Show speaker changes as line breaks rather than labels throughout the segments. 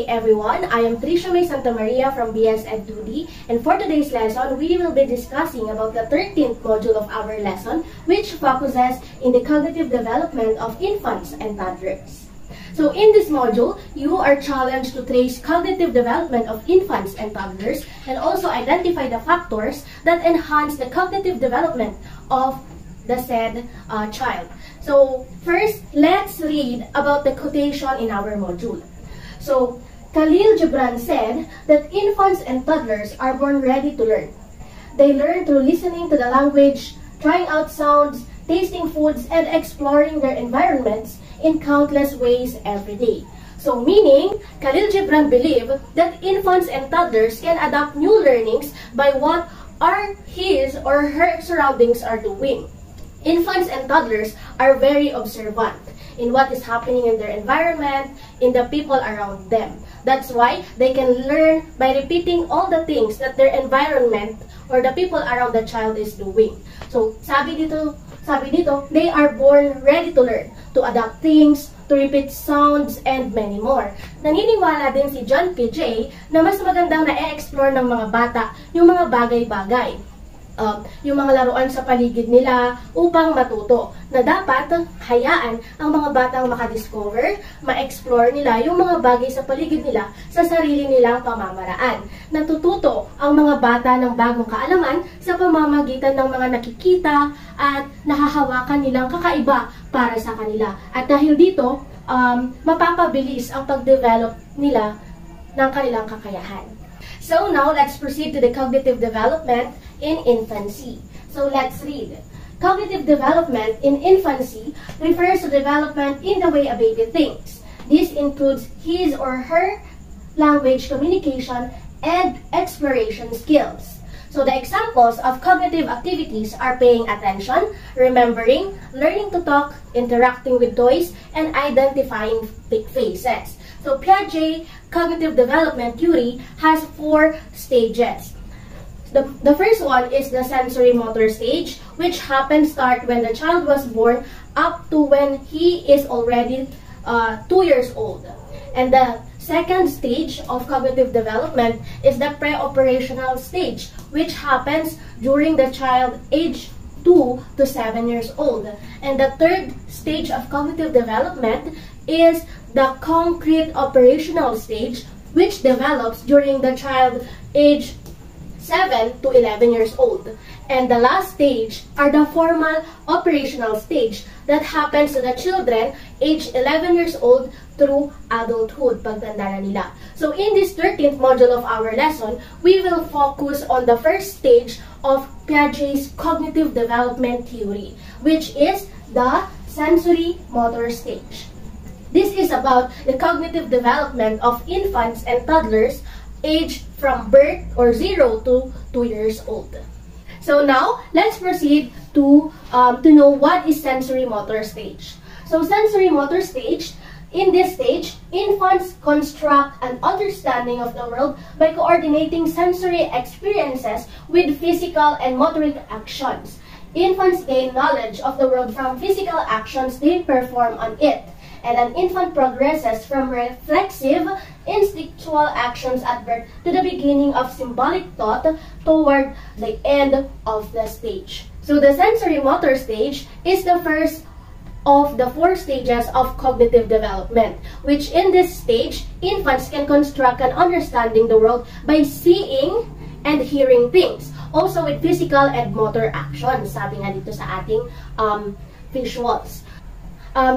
everyone, I am Tricia May Santa Maria from BS Ed 2D, and for today's lesson, we will be discussing about the 13th module of our lesson, which focuses in the cognitive development of infants and toddlers. So in this module, you are challenged to trace cognitive development of infants and toddlers and also identify the factors that enhance the cognitive development of the said child. So first, let's read about the quotation in our module. So Khalil Gibran said that infants and toddlers are born ready to learn. They learn through listening to the language, trying out sounds, tasting foods, and exploring their environments in countless ways every day. So meaning, Khalil Gibran believed that infants and toddlers can adapt new learnings by what his or her surroundings are doing. Infants and toddlers are very observant in what is happening in their environment, in the people around them. That's why they can learn by repeating all the things that their environment or the people around the child is doing. So, sabi dito, they are born ready to learn, to adapt things, to repeat sounds, and many more. Naniniwala din si John P.J. na mas magandang na-explore ng mga bata yung mga bagay-bagay. Yung mga laruan sa paligid nila upang matuto, na dapat hayaan ang mga batang makadiscover, ma-explore nila yung mga bagay sa paligid nila sa sarili nilang pamamaraan. Natututo ang mga bata ng bagong kaalaman sa pamamagitan ng mga nakikita at nahahawakan nilang kakaiba para sa kanila. At dahil dito, mapapabilis ang pag-develop nila ng kanilang kakayahan. So now, let's proceed to the cognitive development in infancy. So let's read. Cognitive development in infancy refers to development in the way a baby thinks. This includes his or her language communication and exploration skills. So the examples of cognitive activities are paying attention, remembering, learning to talk, interacting with toys, and identifying faces. So Piaget cognitive development theory has 4 stages. The first one is the sensory motor stage, which start when the child was born up to when he is already 2 years old. And the second stage of cognitive development is the pre-operational stage, which happens during the child age 2 to 7 years old. And the third stage of cognitive development is the concrete operational stage, which develops during the child age 7 to 11 years old. And the last stage are the formal operational stage that happens to the children age 11 years old through adulthood, pagtanda na nila. So in this 13th module of our lesson, we will focus on the first stage of Piaget's cognitive development theory, which is the sensory motor stage. This is about the cognitive development of infants and toddlers aged from birth or 0 to 2 years old. So now, let's proceed to know what is sensory motor stage. So sensory motor stage, in this stage, infants construct an understanding of the world by coordinating sensory experiences with physical and motoric actions. Infants gain knowledge of the world from physical actions they perform on it. And an infant progresses from reflexive, instinctual actions at birth to the beginning of symbolic thought toward the end of the stage. So the sensory motor stage is the first of the 4 stages of cognitive development, which in this stage, infants can construct and understanding the world by seeing and hearing things, also with physical and motor actions, sabi nga dito sa ating visuals.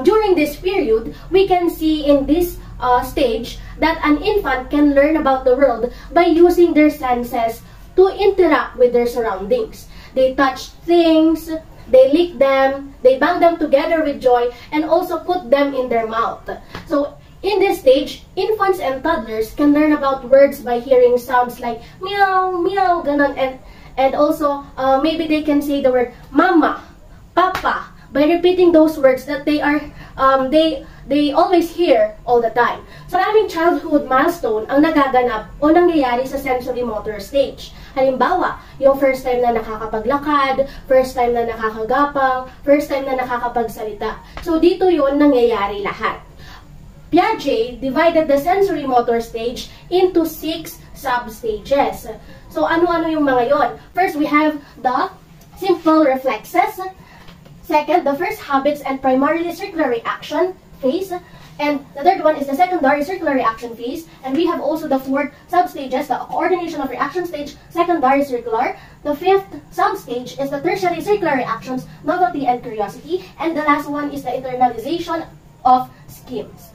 During this period, we can see in this stage that an infant can learn about the world by using their senses to interact with their surroundings. They touch things, they lick them, they bang them together with joy, and also put them in their mouth. So in this stage, infants and toddlers can learn about words by hearing sounds like meow, meow, ganon, and also maybe they can say the word mama, papa, by repeating those words that they always hear all the time. So, maraming childhood milestone ang nagaganap o nangyayari sa sensory motor stage. Halimbawa, yung first time na nakakapaglakad, first time na nakakagapang, first time na nakakapagsalita. So, dito yun nangyayari lahat. Piaget divided the sensory motor stage into 6 sub-stages. So, ano-ano yung mga yon? First, we have the simple reflexes. Second, the first habits and primarily circular reaction phase. And the third one is the secondary circular reaction phase. And we have also the 4th sub-stages, the coordination of reaction stage, secondary circular. The 5th sub-stage is the tertiary circular reactions, novelty and curiosity. And the last one is the internalization of schemes.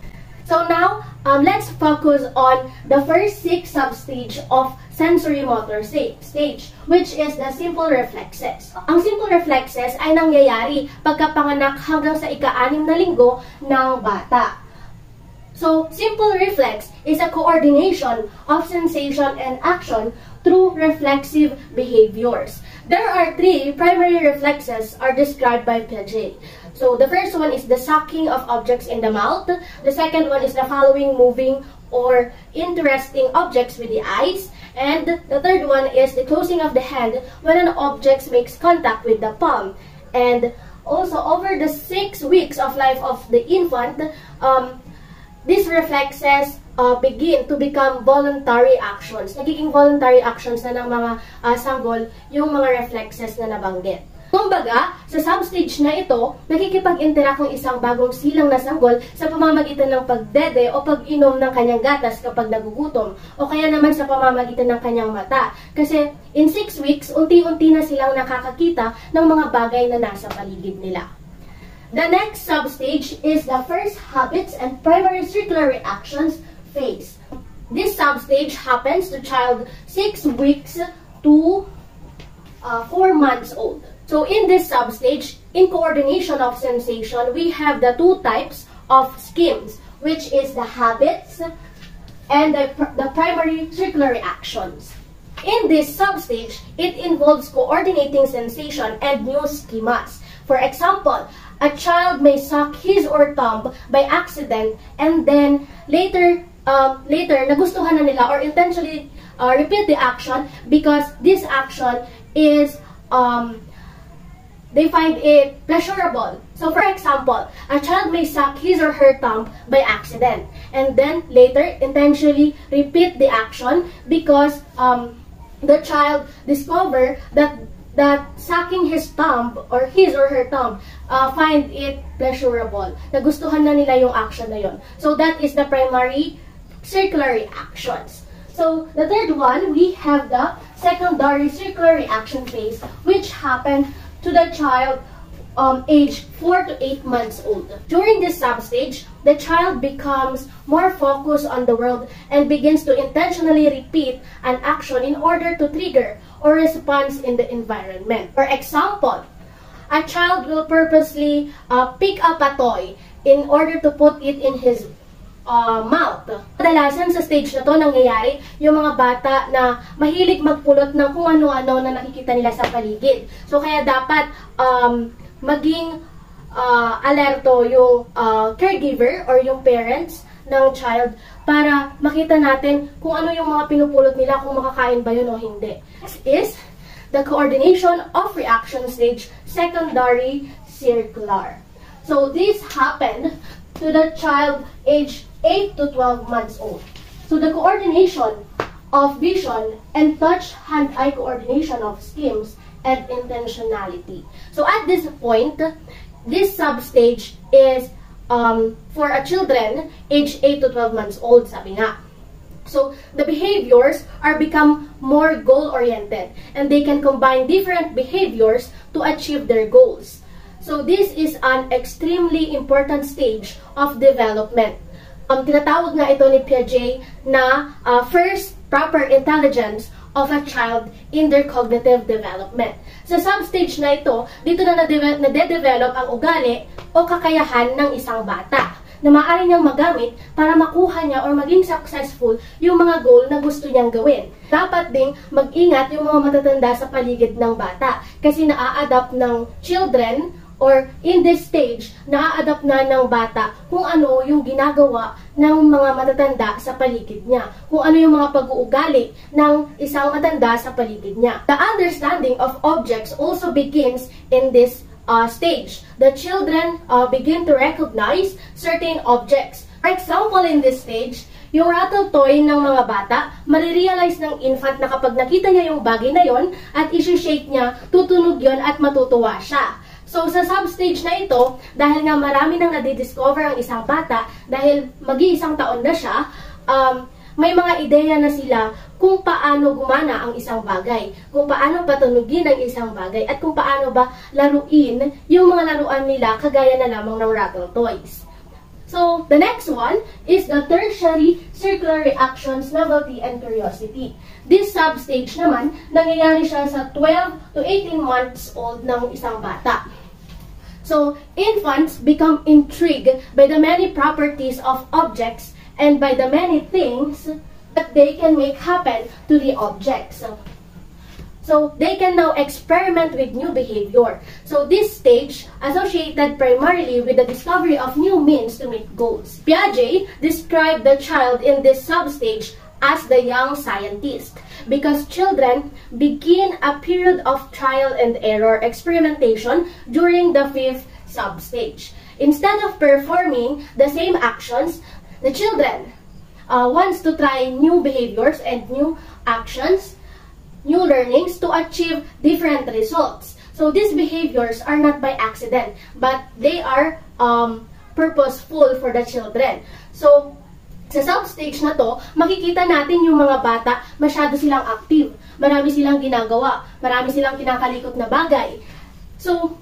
So now, let's focus on the first 6 sub-stage of sensory motor stage, which is the simple reflexes. Ang simple reflexes ay nangyayari pagkapanganak hanggang sa ika-6 na linggo ng bata. So, simple reflex is a coordination of sensation and action through reflexive behaviors. There are 3 primary reflexes are described by Piaget. So, the first one is the sucking of objects in the mouth. The second one is the following moving or interesting objects with the eyes. And the third one is the closing of the hand when an object makes contact with the palm. And also, over the 6 weeks of life of the infant, these reflexes begin to become voluntary actions. Nagiging voluntary actions na ng mga sanggol yung mga reflexes na nabanggit. Kumbaga, sa substage na ito, nakikipag-interact ng isang bagong silang na sanggol sa pamamagitan ng pagdede o pag-inom ng kanyang gatas kapag nagugutom, o kaya naman sa pamamagitan ng kanyang mata. Kasi in 6 weeks, unti-unti na silang nakakakita ng mga bagay na nasa paligid nila. The next substage is the first habits and primary circular reactions phase. This substage happens to child 6 weeks to 4 months old. So in this substage, in coordination of sensation, we have the 2 types of schemes, which is the habits and the primary circular reactions. In this substage, it involves coordinating sensation and new schemas. For example, a child may suck his or thumb by accident and then later nagustuhan na nila or intentionally repeat the action because this action is they find it pleasurable. So for example, a child may suck his or her thumb by accident and then later intentionally repeat the action because the child discover that sucking his thumb or his or her thumb find it pleasurable. Nagustuhan na nila yung action na yon. So that is the primary circular reactions. So the third one, we have the secondary circular reaction phase, which happened to the child age 4 to 8 months old. During this substage, the child becomes more focused on the world and begins to intentionally repeat an action in order to trigger or response in the environment. For example, a child will purposely pick up a toy in order to put it in his mouth. Kadalasan sa stage na to nangyayari yung mga bata na mahilig magpulot ng kung ano-ano na nakikita nila sa paligid. So kaya dapat maging alerto yung caregiver or yung parents ng child para makita natin kung ano yung mga pinupulot nila, kung makakain ba yun o hindi. Next is the coordination of reaction stage, secondary circular. So this happened to the child age 8 to 12 months old. So the coordination of vision and touch hand-eye coordination of schemes and intentionality. So at this point, this substage is for a children age 8 to 12 months old, sabi nga. So the behaviors are become more goal-oriented and they can combine different behaviors to achieve their goals. So this is an extremely important stage of development. Tinatawag nga ito ni Piaget na first proper intelligence of a child in their cognitive development. Sa substage na ito, dito na nade-develop ang ugali o kakayahan ng isang bata na maaari niyang magamit para makuha niya or maging successful yung mga goal na gusto niyang gawin. Dapat ding mag-ingat yung mga matatanda sa paligid ng bata kasi naa-adapt ng children or in this stage, naa-adapt na ng bata kung ano yung ginagawa ng mga matatanda sa paligid niya. Kung ano yung mga pag-uugali ng isang matanda sa paligid niya. The understanding of objects also begins in this stage. The children begin to recognize certain objects. For For example, in this stage, yung rattle toy ng mga bata, marirealize ng infant na kapag nakita niya yung bagay na yon at isi-shake niya, tutunog yon at matutuwa siya. So, sa substage na ito, dahil nga marami nang nadidiscover ang isang bata, dahil mag-iisang taon na siya, may mga ideya na sila kung paano gumana ang isang bagay, kung paano patunugin ang isang bagay, at kung paano ba laruin yung mga laruan nila kagaya na lamang ng rattle toys. So, the next one is the tertiary circular reactions, novelty, and curiosity. This substage naman, nangyayari siya sa 12 to 18 months old ng isang bata. So, infants become intrigued by the many properties of objects and by the many things that they can make happen to the objects. So, they can now experiment with new behavior. So, this stage associated primarily with the discovery of new means to meet goals. Piaget described the child in this substage as the young scientist because children begin a period of trial and error experimentation during the 5th substage. Instead of performing the same actions, the children wants to try new behaviors and new actions, new learnings to achieve different results. So these behaviors are not by accident, but they are purposeful for the children. So, sa substage na to, makikita natin yung mga bata, masyado silang active, marami silang ginagawa, marami silang kinakalikot na bagay. So,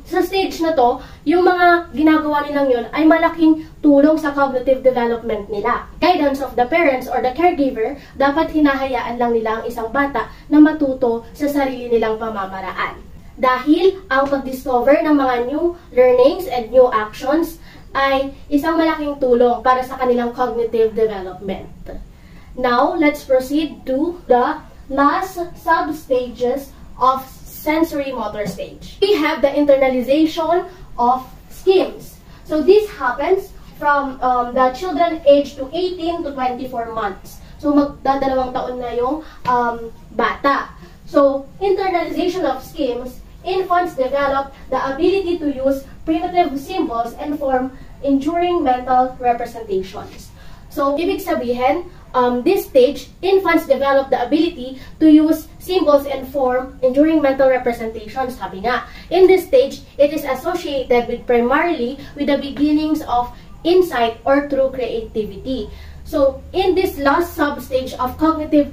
sa stage na to, yung mga ginagawa nilang yun ay malaking tulong sa cognitive development nila. Guidance of the parents or the caregiver, dapat hinahayaan lang nila ang isang bata na matuto sa sarili nilang pamamaraan. Dahil ang pag-discover ng mga new learnings and new actions ay isang malaking tulong para sa kanilang cognitive development. Now, let's proceed to the last sub-stages of sensory motor stage. We have the internalization of schemes. So this happens from the children aged to 18 to 24 months. So magdadalawang taon na yung bata. So internalization of schemes, infants develop the ability to use primitive symbols and form enduring mental representations. So ibig sabihin, this stage, infants develop the ability to use symbols and form enduring mental representations, sabi nga. In this stage, it is associated with primarily with the beginnings of insight or true creativity. So, in this last sub-stage of cognitive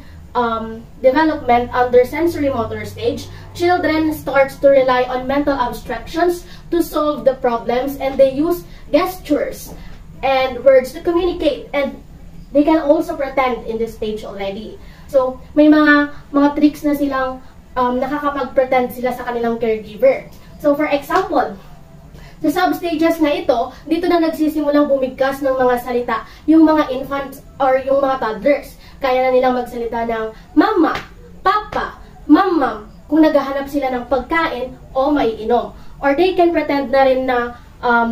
development under sensory motor stage, children starts to rely on mental abstractions to solve the problems, and they use gestures and words to communicate, and they can also pretend in this stage already. So, may mga tricks na silang nakakapag-pretend sila sa kanilang caregiver. So, for example, sa sub-stages na ito, dito na nagsisimulang bumigkas ng mga salita yung mga infants or yung mga toddlers. Kaya na nilang magsalita ng mama, papa, mamam, kung naghahanap sila ng pagkain o maiinom. Or they can pretend na rin na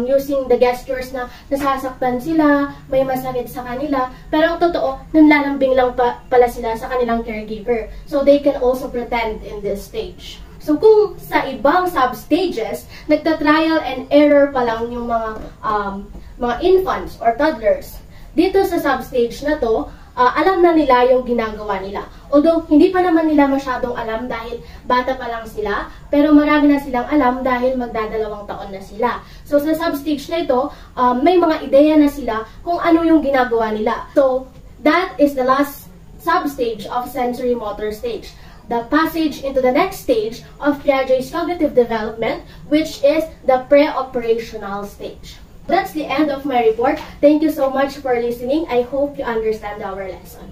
using the gestures na nasasaktan sila, may masakit sa kanila, pero ang totoo, nanlalambing lang pala sila sa kanilang caregiver. So they can also pretend in this stage. So kung sa ibang sub-stages, nagta-trial and error pa lang yung mga infants or toddlers, dito sa sub-stage na to, alam na nila yung ginagawa nila. Although, hindi pa naman nila masyadong alam dahil bata pa lang sila, pero marami na silang alam dahil magdadalawang taon na sila. So, sa sub-stage na ito, may mga ideya na sila kung ano yung ginagawa nila. So, that is the last sub-stage of sensory motor stage. The passage into the next stage of Piaget's cognitive development, which is the pre-operational stage. That's the end of my report. Thank you so much for listening. I hope you understand our lesson.